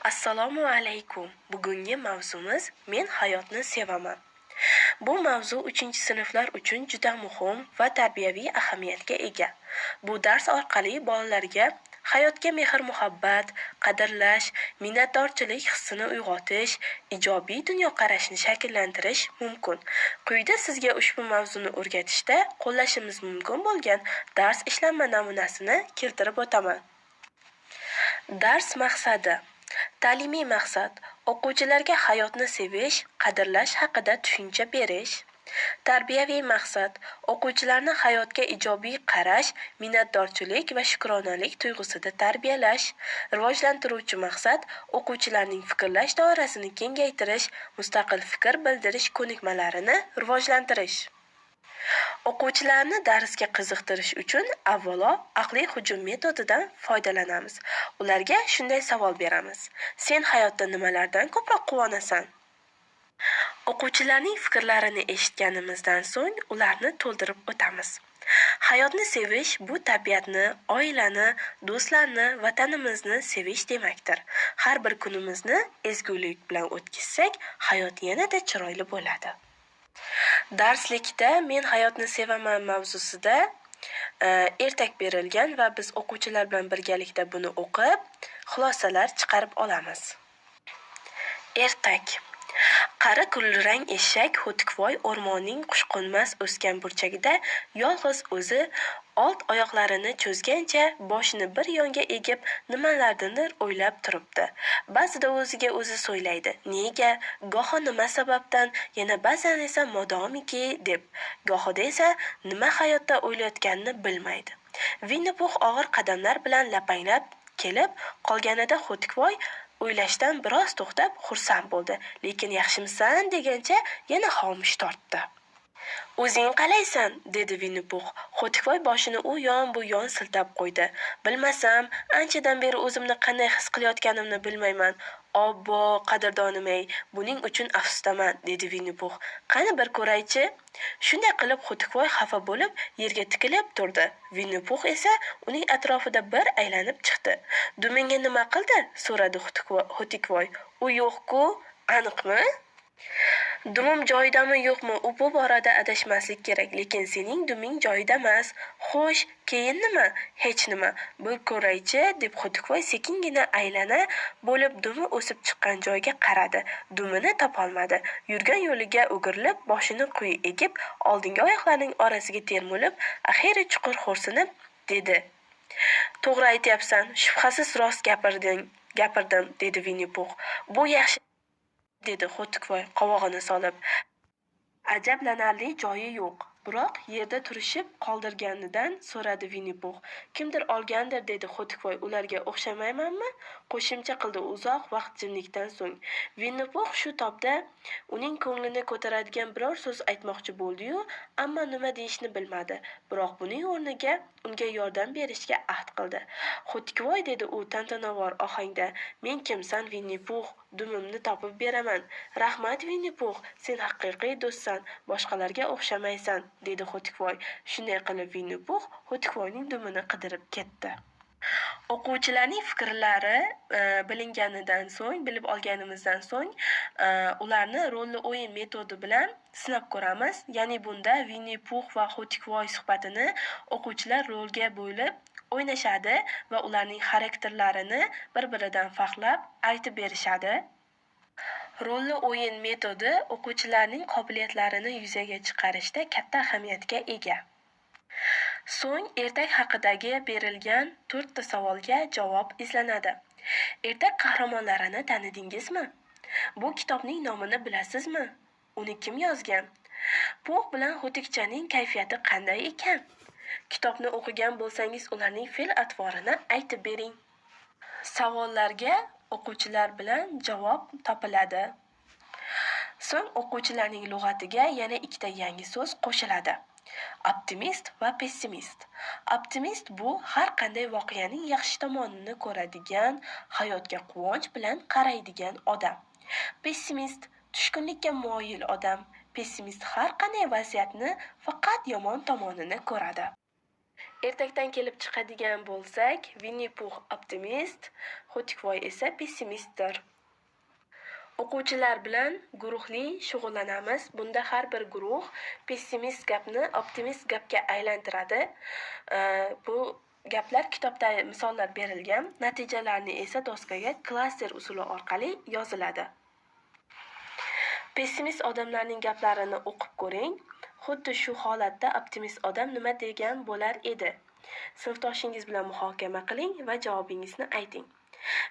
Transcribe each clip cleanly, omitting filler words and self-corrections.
Assalomu alaykum. Bugungi mavzumiz men hayotni sevaman. Bu mavzu 3-sinflar uchun juda muhim va tarbiyaviy ahamiyatga ega. Bu dars orqali bolalarga hayotga mehr-muhabbat, qadrlash, minnatdorchilik hissini uyg'otish, ijobiy dunyoqarashni shakllantirish mumkin. Quyida sizga ushbu mavzuni o'rgatishda qo'llashimiz mumkin bo'lgan dars ishlanma namunasini keltirib o'taman. Dars maqsadi: ta'limiy maqsad: o'quvchilarga hayotni sevish, qadrlash haqida tushuncha berish. Tarbiyaviy maqsad: o'quvchilarni hayotga ijobiy qarash, minnatdorchilik va shukronalik tuyg'usida tarbiyalash. Rivojlantiruvchi maqsad: o'quvchilarning fikrlash doirasini kengaytirish, mustaqil fikr bildirish ko'nikmalarini rivojlantirish. O'quvchilarni darsga qiziqtirish uchun avvalo aqliy hujum metodidan foydalanamiz. Ularga shunday savol beramiz: sen hayotda nimalardan ko'proq quvonasan? O'quvchilarning fikrlarini eshitganimizdan so'ng ularni to'ldirib o'tamiz. Hayotni sevish bu tabiatni, oilani, do'stlarni, vatanimizni sevish demakdir. Har bir kunimizni ezgulik bilan o'tkazsak, hayot yanada chiroyli bo'ladi. Darslikda men hayotni sevaman mavzusida ertak berilgan va biz o'quvchilar bilan birgalikda buni o'qib, xulosalar chiqarib olamiz. Ertak. Qari kulrang eshak Ho'tikvoy o'rmonning xushqo'nmas o'sgan burchagida yolg'iz o'zi old oyoqlarini cho'zgancha boshini bir yonga egib nimalardandir o'ylab turibdi. Ba'zida o'ziga o'zi so'ylaydi: nega, goho nima sababdan, yana ba'zan esa modomiki deb, gohida esa nima hayotda o'ylayotganini bilmaydi. Winnie Puh og'ir qadamlar bilan lapanglab kelib qolganida Ho'tikvoy o'ylashdan biroz to'xtab xursand bo'ldi, lekin yaxshimisan degancha yana xomush tortdi. O'zing qalaysan? Dedi Winnie Puh. Ho'tikvoy boshini u yon bu yon siltab qo'ydi. Bilmasam, anchadan beri o'zimni qanday his qilayotganimni bilmayman. Obbo, qadrdonim-ey, buning uchun afsusdaman, dedi Winnie Puh. Qani bir ko'raychi? Shunday qilib Ho'tikvoy xafa bo'lib yerga tikilib turdi. Winnie Puh esa uning atrofida bir aylanib chiqdi. Dumingga nima qildi? So'radi Ho'tikvoy. U yo'q-ku, aniqmi? Dumim joyidami yo'qmi, u bu borada adashmaslik kerak, lekin sening duming joyida emas. Xo'sh, keyin nima? Hech nima. Bir ko'raychi, deb Ho'tikvoy sekingina aylana bo'lib dumi o'sib chiqqan joyga qaradi. Dumini topolmadi. Yurgan yo'liga o'girilib, boshini quyi egib, oldingi oyoqlarining orasiga termulib, axiyri chuqur xo'rsinib dedi: "To'g'ri aytyapsan, shubhasiz rost gapirdim", dedi Winnie Puh. "Bu yaxshi", dedi Ho'tikvoy qovog'ini solib. Ajablanarli joyi yo'q. Biroq yerda turishib qoldirganidan so'radi Winnie Puh. Kimdir olgandir, dedi Ho'tikvoy. Ularga o'xshamaymanmi? Qo'shimcha qildi uzoq vaqt jimlikdan so'ng. Winnie Puh shu topda uning ko'nglini ko'taradigan biror so'z aytmoqchi bo'ldi-yu, ammo nima deyishni bilmadi. Biroq buning o'rniga unga yordam berishga ahd qildi. Ho'tikvoy, dedi u tantanavor ohangda, men kimsan, Winnie Puh? Dumimni topib beraman. Rahmat, Winnie Puh, sen haqiqiy do'stsan, boshqalarga o'xshamaysan, dedi Ho'tikvoy. Shunday qilib Winnie Puh Ho'tikvoyning dumini qidirib ketdi. O'quvchilarning fikrlari bilib olganimizdan so'ng, ularni rolli o'yin metodi bilan sinab ko'ramiz. Ya'ni bunda Winnie Puh va Ho'tikvoy suhbatini o'quvchilar rolga bo'lib o'ynashadi va ularning xarakterlarini bir-biridan farqlab aytib berishadi. Rolli o'yin metodi o'quvchilarning qobiliyatlarini yuzaga chiqarishda katta ahamiyatga ega. So'ng ertak haqidagi berilgan 4 ta savolga javob izlanadi. Ertak qahramonlarini tanidingizmi? Bu kitobning nomini bilasizmi? Uni kim yozgan? Puh bilan Ho'tikchaning kayfiyati qanday ekan? Kitobni o'qigan bo'lsangiz, ularning fe'l-atvorini aytib bering. Savollarga o'quvchilar bilan javob topiladi. So'ng o'quvchilarning lug'atiga yana 2 ta yangi so'z qo'shiladi. Optimist va pessimist. Optimist bu har qanday voqeaning yaxshi tomonini ko'radigan, hayotga quvonch bilan qaraydigan odam. Pessimist tushkunlikka moyil odam. Pessimist har qanday vaziyatni faqat yomon tomonini ko'radi. Ertakdan kelib chiqadigan bo'lsak, Winnie Pooh optimist, Xo'tikvoy esa pessimistdir. O'quvchilar bilan guruhli shug'ullanamiz. Bunda har bir guruh pessimist gapni optimist gapga aylantiradi. Bu gaplar kitobda misollar berilgan. Natijalarni esa doskaga klaster usuli orqali yoziladi. Pessimist odamlarning gaplarini o'qib ko'ring. Xuddi shu holatda optimist odam nima degan bo'lar edi? Sinfdoshingiz bilan muhokama qiling va javobingizni ayting.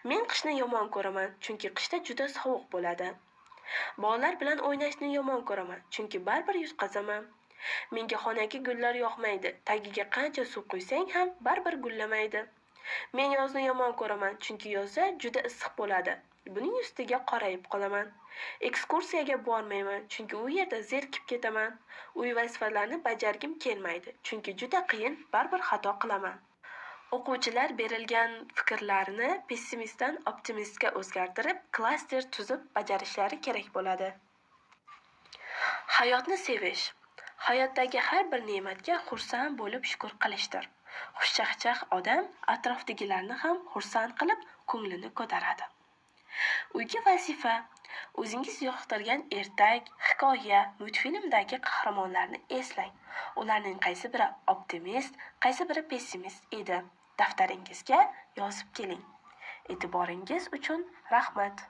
Men qishni yomon ko'raman, chunki qishda juda sovuq bo'ladi. Bolalar bilan o'ynashni yomon ko'raman, chunki baribir yutqazaman. Menga xonaki gullar yoqmaydi. Tagiga qancha suv quysang ham baribir gullamaydi. Men yozni yomon ko'raman, chunki yozda juda issiq bo'ladi. Buning ustiga qorayib qolaman. Ekskursiyaga bormayman, chunki u yerda zerikib ketaman. Uy vazifalarini bajargim kelmaydi, chunki juda qiyin, baribir xato qilaman. O'quvchilar berilgan fikrlarni pessimistdan optimistga o'zgartirib, klaster tuzib bajarishlari kerak bo'ladi. Hayotni sevish. Hayotdagi har bir ne'matga xursand bo'lib shukr qilishdir. Xushchaqchaq odam atrofdagilarni ham xursand qilib, ko'nglini ko'taradi. Uyga vazifa. O'zingiz yoqtirgan ertak, hikoya, multfilmdagi qahramonlarni eslang. Ularning qaysi biri optimist, qaysi biri pessimist edi? Daftaringizga yozib keling. E'tiboringiz uchun rahmat.